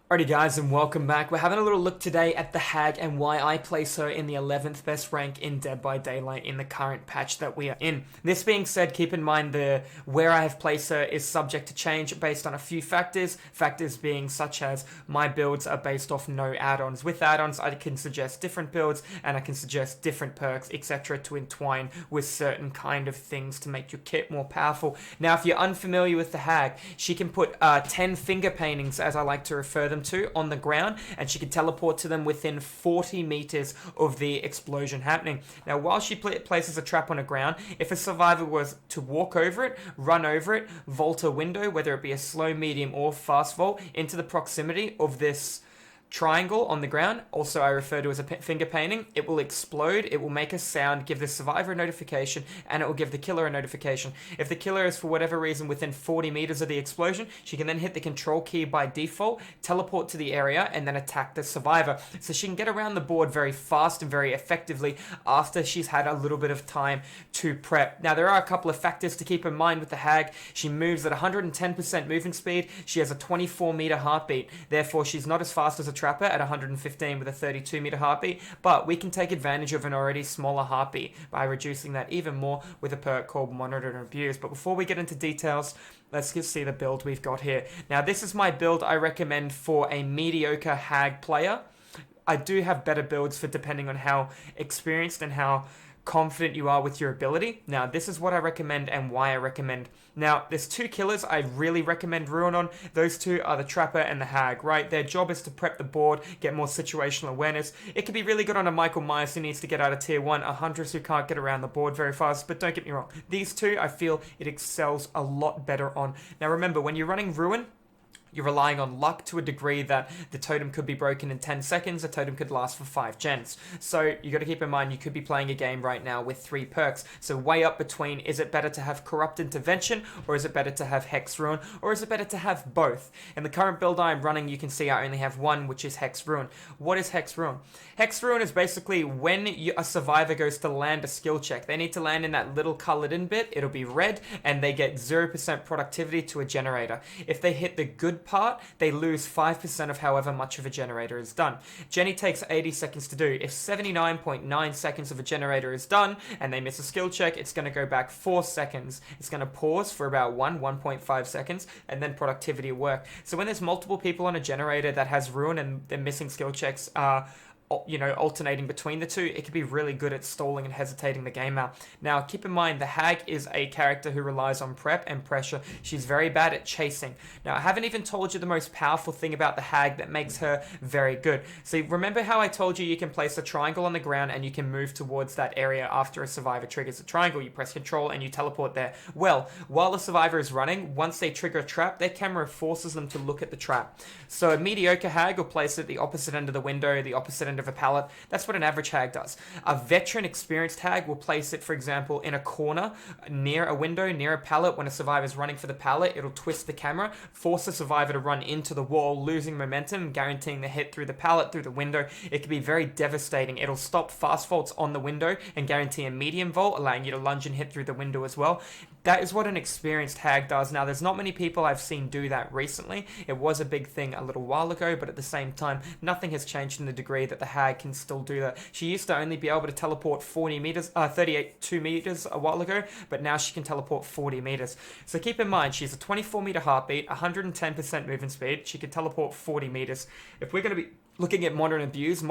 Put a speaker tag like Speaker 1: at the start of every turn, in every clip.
Speaker 1: Alrighty guys, and welcome back. We're having a little look today at the Hag and why I place her in the 11th best rank in Dead by Daylight in the current patch that we are in. This being said, keep in mind where I have placed her is subject to change based on a few factors. Factors being such as my builds are based off no add-ons. With add-ons, I can suggest different builds and I can suggest different perks, etc. to entwine with certain kind of things to make your kit more powerful. Now, if you're unfamiliar with the Hag, she can put 10 finger paintings, as I like to refer them to, on the ground, and she can teleport to them within 40 meters of the explosion happening. Now, while she places a trap on the ground, if a survivor was to walk over it, run over it, vault a window, whether it be a slow, medium, or fast vault, into the proximity of this triangle on the ground, also I refer to as a finger painting, it will explode, it will make a sound, give the survivor a notification, and it will give the killer a notification. If the killer is for whatever reason within 40 meters of the explosion, she can then hit the control key by default, teleport to the area, and then attack the survivor. So she can get around the board very fast and very effectively after she's had a little bit of time to prep. Now, there are a couple of factors to keep in mind with the Hag. She moves at 110% movement speed, she has a 24 meter heartbeat, therefore she's not as fast as a trapper at 115 with a 32 meter heartbeat, but we can take advantage of an already smaller heartbeat by reducing that even more with a perk called Monitor and Abuse. But before we get into details, let's just see the build we've got here. Now, this is my build I recommend for a mediocre Hag player. I do have better builds for depending on how experienced and how confident you are with your ability. Now, this is what I recommend and why I recommend. Now, there's two killers I really recommend Ruin on. Those two are the Trapper and the Hag, right? Their job is to prep the board, get more situational awareness. It can be really good on a Michael Myers who needs to get out of tier 1, a Huntress who can't get around the board very fast, but don't get me wrong. These two, I feel it excels a lot better on. Now, remember, when you're running Ruin, you're relying on luck to a degree that the totem could be broken in 10 seconds, a totem could last for 5 gens. So you got to keep in mind you could be playing a game right now with 3 perks. So weigh up between, is it better to have Corrupt Intervention, or is it better to have Hex Ruin, or is it better to have both? In the current build I'm running, you can see I only have one, which is Hex Ruin. What is Hex Ruin? Hex Ruin is basically when a survivor goes to land a skill check. They need to land in that little colored in bit, it'll be red, and they get 0% productivity to a generator. If they hit the good part, they lose 5% of however much of a generator is done. Jenny takes 80 seconds to do. If 79.9 seconds of a generator is done and they miss a skill check, it's going to go back 4 seconds. It's going to pause for about 1.5 seconds, and then productivity will work. So when there's multiple people on a generator that has ruin and they're missing skill checks, alternating between the two, it could be really good at stalling and hesitating the game out. Now, keep in mind, the Hag is a character who relies on prep and pressure. She's very bad at chasing. Now, I haven't even told you the most powerful thing about the Hag that makes her very good. So remember how I told you can place a triangle on the ground and you can move towards that area after a survivor triggers a triangle. You press control and you teleport there. Well, while the survivor is running, once they trigger a trap, their camera forces them to look at the trap. So a mediocre Hag will place it at the opposite end of the window, the opposite end of a pallet. That's what an average Hag does. A veteran experienced Hag will place it, for example, in a corner near a window, near a pallet. When a survivor is running for the pallet, it'll twist the camera, force the survivor to run into the wall, losing momentum, guaranteeing the hit through the pallet, through the window. It can be very devastating. It'll stop fast vaults on the window and guarantee a medium vault, allowing you to lunge and hit through the window as well. That is what an experienced Hag does. Now, there's not many people I've seen do that recently. It was a big thing a little while ago, but at the same time, nothing has changed in the degree that the Hag can still do that. She used to only be able to teleport 32 meters a while ago, but now she can teleport 40 meters. So keep in mind, she's a 24 meter heartbeat, 110% movement speed. She can teleport 40 meters. If we're going to be looking at Modern Abuse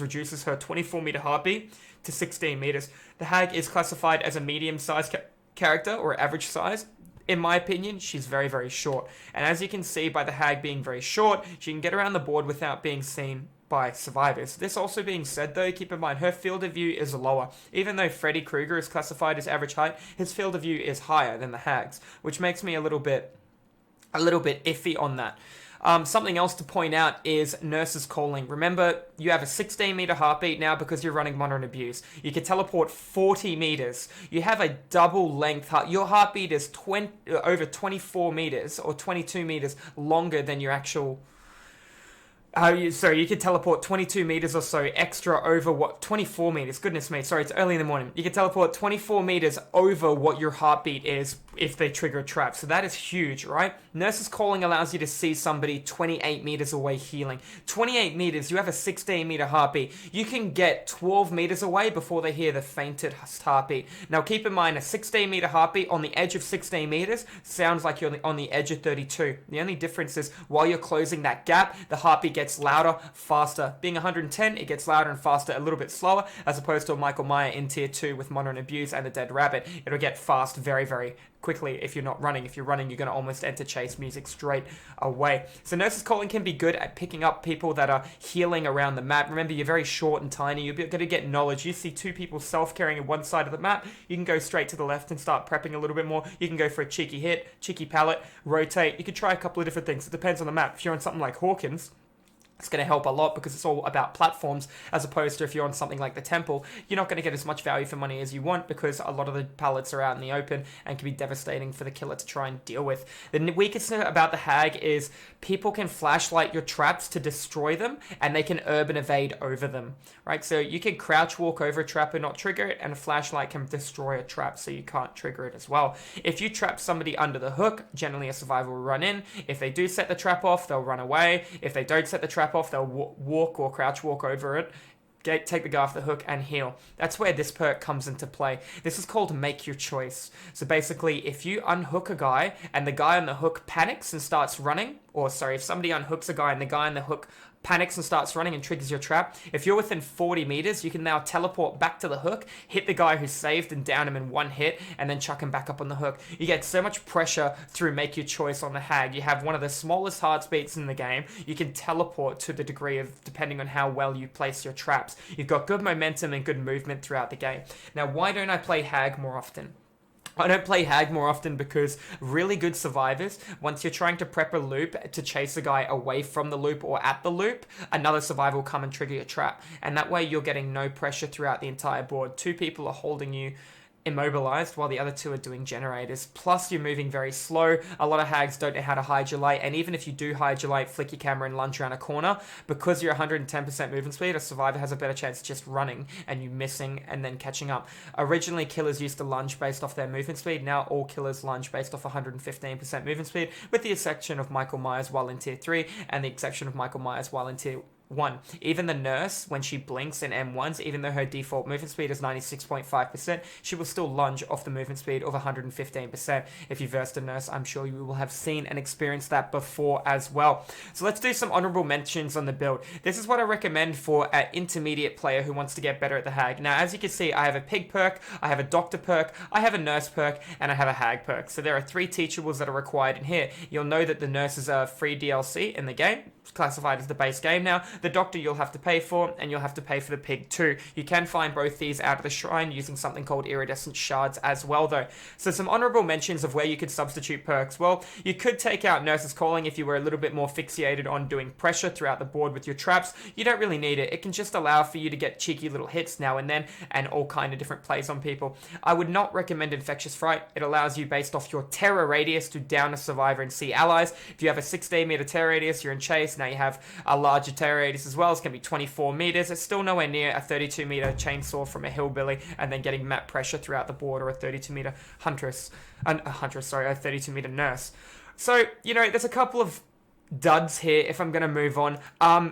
Speaker 1: reduces her 24 meter heartbeat to 16 meters. The Hag is classified as a medium-sized character or average size. In my opinion, she's very, very short. And as you can see by the Hag being very short, she can get around the board without being seen by survivors. This also being said though, keep in mind her field of view is lower. Even though Freddy Krueger is classified as average height, his field of view is higher than the Hag's, which makes me a little bit iffy on that. Something else to point out is Nurse's Calling. Remember, you have a 16 meter heartbeat now because you're running Modern Abuse. You can teleport 40 meters. You have a double length heart. Your heartbeat is over 24 meters or 22 meters longer than your actual you could teleport 22 meters or so extra over 24 meters. Goodness me, sorry, it's early in the morning. You could teleport 24 meters over what your heartbeat is if they trigger a trap. So that is huge, right? Nurse's Calling allows you to see somebody 28 meters away healing. 28 meters, you have a 16 meter heartbeat. You can get 12 meters away before they hear the faintest heartbeat. Now keep in mind, a 16 meter heartbeat on the edge of 16 meters sounds like you're on the edge of 32. The only difference is while you're closing that gap, the heartbeat gets louder, faster. Being 110, it gets louder and faster, a little bit slower, as opposed to a Michael Myers in tier 2 with Modern Abuse and the Dead Rabbit. It'll get fast very, very quickly if you're not running. If you're running, you're going to almost enter chase music straight away. So Nurse's Calling can be good at picking up people that are healing around the map. Remember, you're very short and tiny. You're going to get knowledge. You see two people self-carrying at one side of the map, you can go straight to the left and start prepping a little bit more. You can go for a cheeky hit, cheeky pallet, rotate. You can try a couple of different things. It depends on the map. If you're on something like Hawkins, it's going to help a lot because it's all about platforms, as opposed to if you're on something like the Temple, you're not going to get as much value for money as you want because a lot of the pallets are out in the open and can be devastating for the killer to try and deal with. The weakest thing about the Hag is people can flashlight your traps to destroy them, and they can urban evade over them, right? So you can crouch walk over a trap and not trigger it, and a flashlight can destroy a trap, so you can't trigger it as well. If you trap somebody under the hook, generally a survivor will run in. If they do set the trap off, they'll run away. If they don't set the trap off, they'll walk or crouch walk over it, take the guy off the hook and heal. That's where this perk comes into play. This is called Make Your Choice. So basically, if you unhook a guy and the guy on the hook panics and starts running, if somebody unhooks a guy and the guy on the hook panics and starts running and triggers your trap, if you're within 40 meters, you can now teleport back to the hook, hit the guy who's saved and down him in one hit, and then chuck him back up on the hook. You get so much pressure through Make Your Choice on the Hag. You have one of the smallest heartbeats in the game. You can teleport to the degree of, depending on how well you place your traps. You've got good momentum and good movement throughout the game. Now, why don't I play Hag more often? I don't play Hag more often because really good survivors, once you're trying to prep a loop to chase a guy away from the loop or at the loop, another survivor will come and trigger your trap. And that way you're getting no pressure throughout the entire board. Two people are holding you immobilized while the other two are doing generators. Plus, you're moving very slow. A lot of Hags don't know how to hide your light, and even if you do hide your light, flick your camera and lunge around a corner, because you're 110% movement speed, a survivor has a better chance of just running and you missing and then catching up. Originally, killers used to lunge based off their movement speed. Now all killers lunge based off 115% movement speed, with the exception of Michael Myers while in tier 3 and the exception of Michael Myers while in tier 1. Even the nurse, when she blinks in M1s, even though her default movement speed is 96.5%, she will still lunge off the movement speed of 115%. If you versed a nurse, I'm sure you will have seen and experienced that before as well. So let's do some honorable mentions on the build. This is what I recommend for an intermediate player who wants to get better at the Hag. Now, as you can see, I have a pig perk, I have a doctor perk, I have a nurse perk, and I have a Hag perk. So there are 3 teachables that are required in here. You'll know that the nurse is a free DLC in the game. It's classified as the base game now. The doctor you'll have to pay for, and you'll have to pay for the pig too. You can find both these out of the shrine using something called iridescent shards as well though. So some honorable mentions of where you could substitute perks. Well, you could take out Nurse's Calling if you were a little bit more fixated on doing pressure throughout the board with your traps. You don't really need it. It can just allow for you to get cheeky little hits now and then, and all kind of different plays on people. I would not recommend Infectious Fright. It allows you, based off your terror radius, to down a survivor and see allies. If you have a 16 meter terror radius, you're in chase. Now you have a larger terror radius as well. It's going to be 24 meters. It's still nowhere near a 32 meter chainsaw from a hillbilly and then getting map pressure throughout the board, or a 32 meter a 32 meter nurse. So, there's a couple of duds here if I'm going to move on.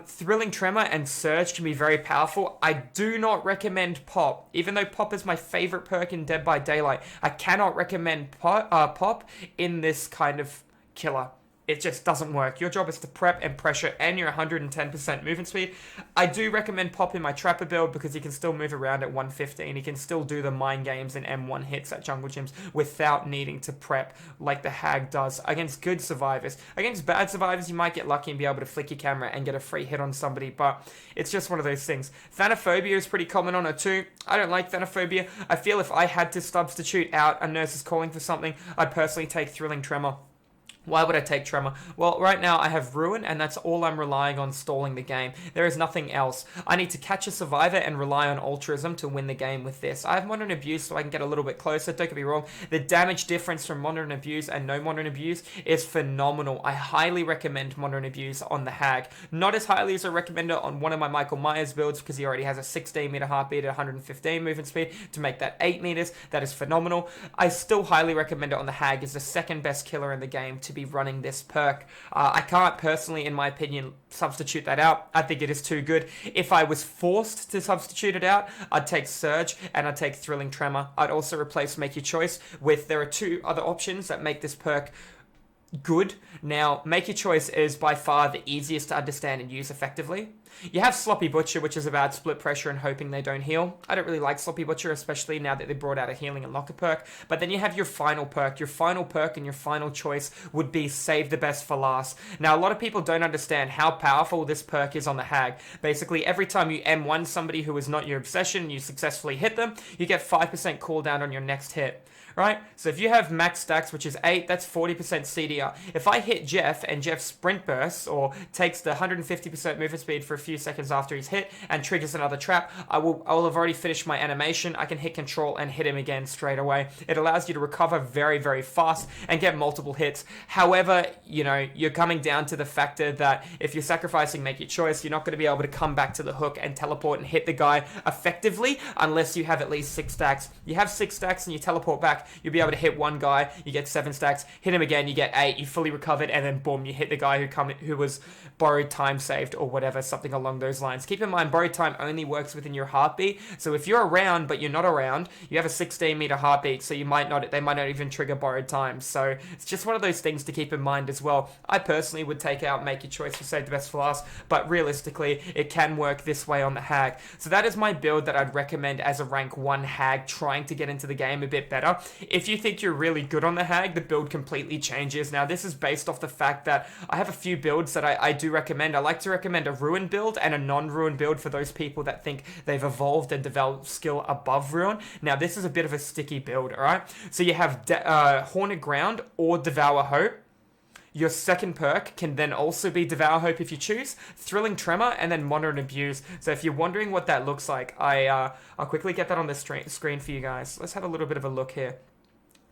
Speaker 1: Thrilling Tremor and Surge can be very powerful. I do not recommend Pop. Even though Pop is my favorite perk in Dead by Daylight, I cannot recommend Pop in this kind of killer. It just doesn't work. Your job is to prep and pressure, and your 110% movement speed. I do recommend Pop in my Trapper build because he can still move around at 115. He can still do the mind games and M1 hits at jungle gyms without needing to prep like the Hag does against good survivors. Against bad survivors, you might get lucky and be able to flick your camera and get a free hit on somebody, but it's just one of those things. Thanophobia is pretty common on it too. I don't like Thanophobia. I feel if I had to substitute out a Nurse's Calling for something, I'd personally take Thrilling Tremor. Why would I take Tremor? Well, right now I have Ruin, and that's all I'm relying on stalling the game. There is nothing else. I need to catch a survivor and rely on Altruism to win the game with this. I have Modern Abuse so I can get a little bit closer, don't get me wrong. The damage difference from Modern Abuse and no Modern Abuse is phenomenal. I highly recommend Modern Abuse on the Hag. Not as highly as I recommend it on one of my Michael Myers builds because he already has a 16 meter heartbeat at 115 movement speed to make that 8 meters. That is phenomenal. I still highly recommend it on the Hag as the second best killer in the game to be running this perk. I can't personally, in my opinion, substitute that out. I think it is too good. If I was forced to substitute it out, I'd take Surge and I'd take Thrilling Tremor. I'd also replace Make Your Choice with, there are two other options that make this perk good. Now, Make Your Choice is by far the easiest to understand and use effectively. You have Sloppy Butcher, which is about split pressure and hoping they don't heal. I don't really like Sloppy Butcher, especially now that they brought out a healing and locker perk. But then you have your final perk. Your final perk and your final choice would be Save the Best for Last. Now, a lot of people don't understand how powerful this perk is on the Hag. Basically, every time you M1 somebody who is not your obsession, you successfully hit them, you get 5% cooldown on your next hit. Right? So if you have max stacks, which is 8, that's 40% CDR. If I hit Jeff and Jeff sprint bursts or takes the 150% movement speed for a few seconds after he's hit and triggers another trap, I will have already finished my animation. I can hit control and hit him again straight away. It allows you to recover very, very fast and get multiple hits. However, you know, you're coming down to the factor that if you're sacrificing Make Your Choice, you're not going to be able to come back to the hook and teleport and hit the guy effectively unless you have at least 6 stacks. You have 6 stacks and you teleport back, you'll be able to hit one guy, you get 7 stacks, hit him again, you get 8, you fully recovered, and then boom, you hit the guy who was borrowed time saved or whatever, something along those lines. Keep in mind, borrowed time only works within your heartbeat, so if you're around but you're not around, you have a 16 meter heartbeat, so they might not even trigger borrowed time. So it's just one of those things to keep in mind as well. I personally would take out Make Your Choice for Save the Best for Last, but realistically, it can work this way on the Hag. So that is my build that I'd recommend as a rank 1 Hag trying to get into the game a bit better. If you think you're really good on the Hag, the build completely changes. Now, this is based off the fact that I have a few builds that I do recommend. I like to recommend a Ruin build and a non-Ruin build for those people that think they've evolved and developed skill above Ruin. Now, this is a bit of a sticky build, alright? So you have Haunted Ground or Devour Hope. Your second perk can then also be Devour Hope if you choose, Thrilling Tremor, and then Modern Abuse. So if you're wondering what that looks like, I'll quickly get that on the screen for you guys. Let's have a little bit of a look here.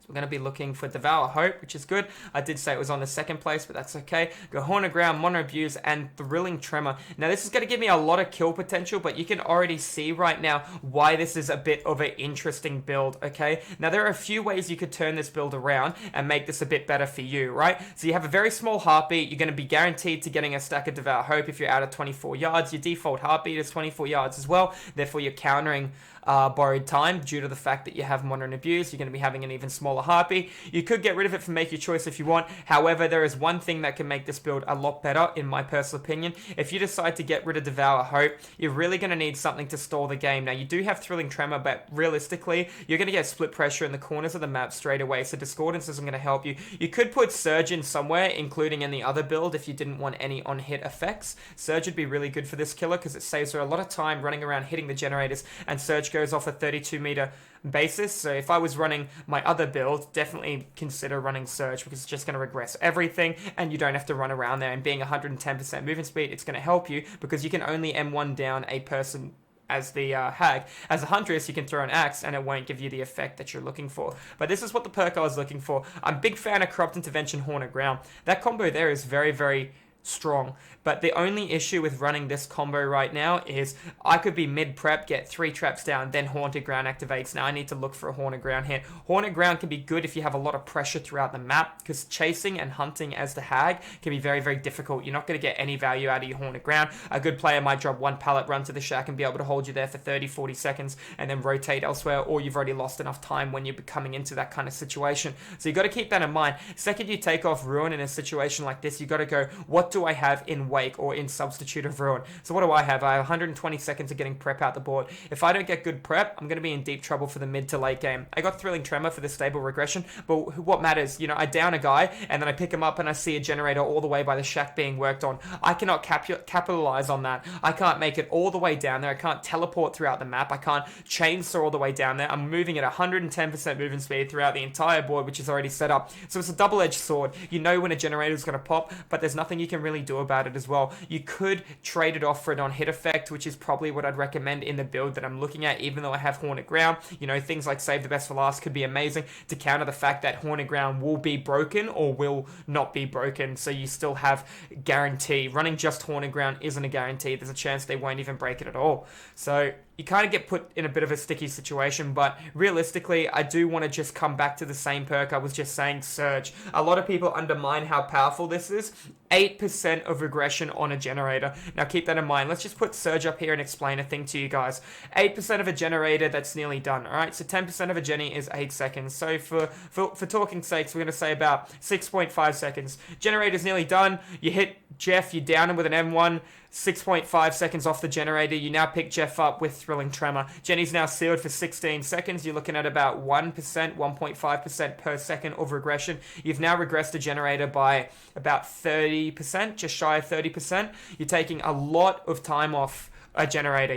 Speaker 1: We're going to be looking for Devour Hope, which is good. I did say it was on the second place, but that's okay. Go Haunted Ground, Modern Abuse, and Thrilling Tremor. Now, this is going to give me a lot of kill potential, but you can already see right now why this is a bit of an interesting build, okay? Now, there are a few ways you could turn this build around and make this a bit better for you, right? So you have a very small heartbeat. You're going to be guaranteed to getting a stack of Devour Hope if you're out of 24 yards. Your default heartbeat is 24 yards as well. Therefore, you're countering borrowed time due to the fact that you have Modern Abuse. You're going to be having an even smaller heartbeat. You could get rid of it for Make Your Choice if you want. However, there is one thing that can make this build a lot better, in my personal opinion. If you decide to get rid of Devour Hope, you're really going to need something to stall the game. Now, you do have Thrilling Tremor, but realistically, you're going to get split pressure in the corners of the map straight away, so Discordance isn't going to help you. You could put Surge in somewhere, including in the other build, if you didn't want any on-hit effects. Surge would be really good for this killer, because it saves her a lot of time running around hitting the generators, and Surge goes off a 32 meter basis. So if I was running my other build, definitely consider running Surge, because it's just going to regress everything and you don't have to run around there. And being 110% movement speed, it's going to help you because you can only M1 down a person as the Hag. As a Huntress, you can throw an axe and it won't give you the effect that you're looking for. But this is what the perk I was looking for. I'm a big fan of Corrupt Intervention, Haunted Ground. That combo there is very, very strong. But the only issue with running this combo right now is I could be mid-prep, get 3 traps down, then Haunted Ground activates. Now I need to look for a Haunted Ground hit. Haunted Ground can be good if you have a lot of pressure throughout the map, because chasing and hunting as the Hag can be very, very difficult. You're not going to get any value out of your Haunted Ground. A good player might drop 1 pallet, run to the shack, and be able to hold you there for 30, 40 seconds, and then rotate elsewhere, or you've already lost enough time when you're coming into that kind of situation. So you got to keep that in mind. Second, you take off Ruin in a situation like this, you got to go, what do I have in Wake or in substitute of Ruin? So what do I have? I have 120 seconds of getting prep out the board. If I don't get good prep, I'm going to be in deep trouble for the mid to late game. I got Thrilling Tremor for the stable regression, but what matters? You know, I down a guy, and then I pick him up and I see a generator all the way by the shack being worked on. I cannot capitalize on that. I can't make it all the way down there. I can't teleport throughout the map. I can't chainsaw all the way down there. I'm moving at 110% movement speed throughout the entire board, which is already set up. So it's a double-edged sword. You know when a generator is going to pop, but there's nothing you can really do about it as well. You could trade it off for a non-hit effect, which is probably what I'd recommend in the build that I'm looking at, even though I have Haunted Ground. You know, things like Save the Best for Last could be amazing to counter the fact that Haunted Ground will be broken or will not be broken, so you still have guarantee. Running just Haunted Ground isn't a guarantee. There's a chance they won't even break it at all. So you kind of get put in a bit of a sticky situation, but realistically, I do want to just come back to the same perk I was just saying, Surge. A lot of people undermine how powerful this is. 8% of regression on a generator. Now keep that in mind. Let's just put Surge up here and explain a thing to you guys. 8% of a generator, that's nearly done, alright? So 10% of a Jenny is 8 seconds. So for talking sakes, we're going to say about 6.5 seconds. Generator's nearly done. You hit Jeff, you down him with an M1. 6.5 seconds off the generator. You now pick Jeff up with Thrilling Tremor. Jenny's now sealed for 16 seconds. You're looking at about 1%, 1.5% per second of regression. You've now regressed the generator by about 30%, just shy of 30%. You're taking a lot of time off a generator.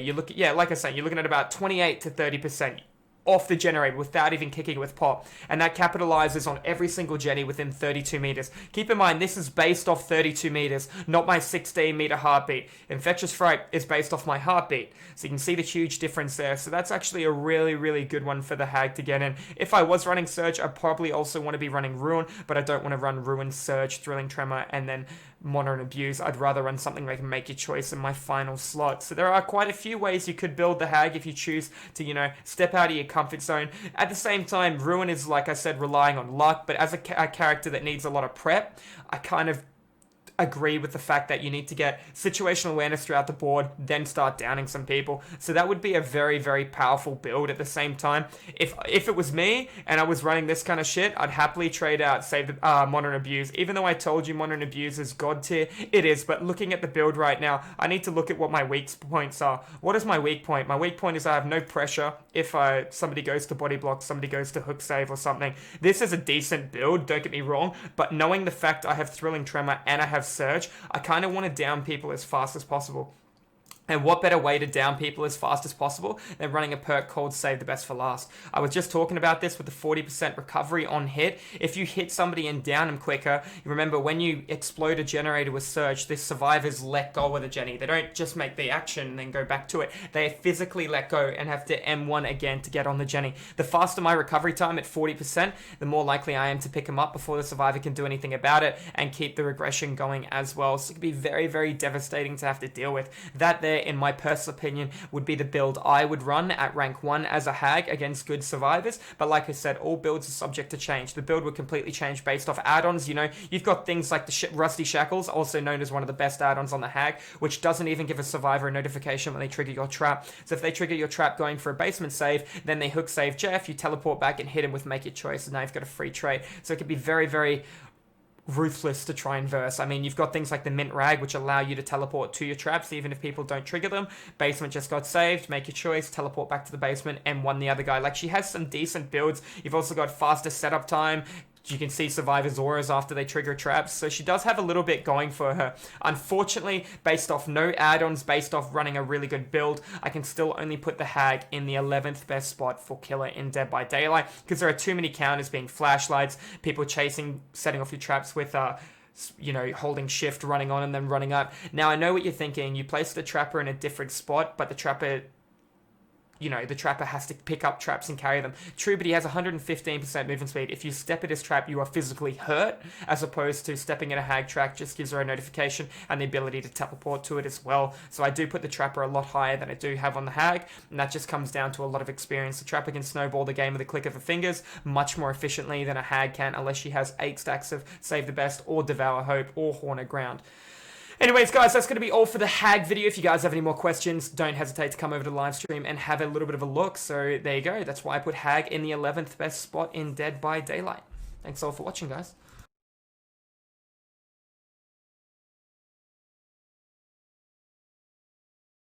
Speaker 1: Like I said, you're looking at about 28 to 30% off the generator without even kicking it with pop, and that capitalizes on every single Jenny within 32 meters. Keep in mind, this is based off 32 meters, not my 16 meter heartbeat. Infectious Fright is based off my heartbeat, so you can see the huge difference there. So that's actually a really, really good one for the Hag to get in. If I was running Surge, I'd probably also want to be running Ruin, but I don't want to run Ruin, Surge, Thrilling Tremor, and then Monitor and Abuse. I'd rather run something like Make Your Choice in my final slot. So there are quite a few ways you could build the Hag if you choose to, you know, step out of your comfort zone. At the same time, Ruin is, like I said, relying on luck, but as a character that needs a lot of prep, I kind of agree with the fact that you need to get situational awareness throughout the board, then start downing some people. So that would be a very, very powerful build. At the same time, if it was me and I was running this kind of shit, I'd happily trade out, save the Monitor and Abuse. Even though I told you Monitor and Abuse is god tier, it is. But looking at the build right now, I need to look at what my weak points are. What is my weak point? My weak point is I have no pressure if somebody goes to body block, somebody goes to hook save or something. This is a decent build, don't get me wrong, but knowing the fact I have Thrilling Tremor and I have Surge, I kind of want to down people as fast as possible. And what better way to down people as fast as possible than running a perk called Save the Best for Last? I was just talking about this with the 40% recovery on hit. If you hit somebody and down them quicker, you remember when you explode a generator with Surge, the survivors let go of the Jenny. They don't just make the action and then go back to it. They physically let go and have to M1 again to get on the Jenny. The faster my recovery time at 40%, the more likely I am to pick them up before the survivor can do anything about it and keep the regression going as well. So it can be very, very devastating to have to deal with. That there, in my personal opinion, would be the build I would run at rank 1 as a Hag against good survivors. But like I said, all builds are subject to change. The build would completely change based off add-ons. You know, you've got things like the Rusty Shackles, also known as one of the best add-ons on the Hag, which doesn't even give a survivor a notification when they trigger your trap. So if they trigger your trap going for a basement save, then they hook save Jeff, you teleport back and hit him with Make Your Choice, and now you've got a free trade. So it could be very, very ruthless to try and verse. I mean, you've got things like the Mint Rag, which allow you to teleport to your traps, even if people don't trigger them. Basement just got saved, Make Your Choice, teleport back to the basement, and M1 the other guy. Like, she has some decent builds. You've also got faster setup time. You can see survivors' auras after they trigger traps, so she does have a little bit going for her. Unfortunately, based off no add-ons, based off running a really good build, I can still only put the Hag in the 11th best spot for killer in Dead by Daylight, because there are too many counters being flashlights, people chasing, setting off your traps with you know, holding shift, running on and then running up. Now, I know what you're thinking. You place the trapper in a different spot, but the trapper, you know, the trapper has to pick up traps and carry them. True, but he has 115% movement speed. If you step at his trap, you are physically hurt, as opposed to stepping at a Hag track just gives her a notification and the ability to teleport to it as well. So I do put the trapper a lot higher than I do have on the Hag, and that just comes down to a lot of experience. The trapper can snowball the game with a click of her fingers much more efficiently than a Hag can, unless she has 8 stacks of Save the Best or Devour Hope or Haunted Ground. Anyways, guys, that's going to be all for the Hag video. If you guys have any more questions, don't hesitate to come over to the live stream and have a little bit of a look. So there you go. That's why I put Hag in the 11th best spot in Dead by Daylight. Thanks all for watching, guys.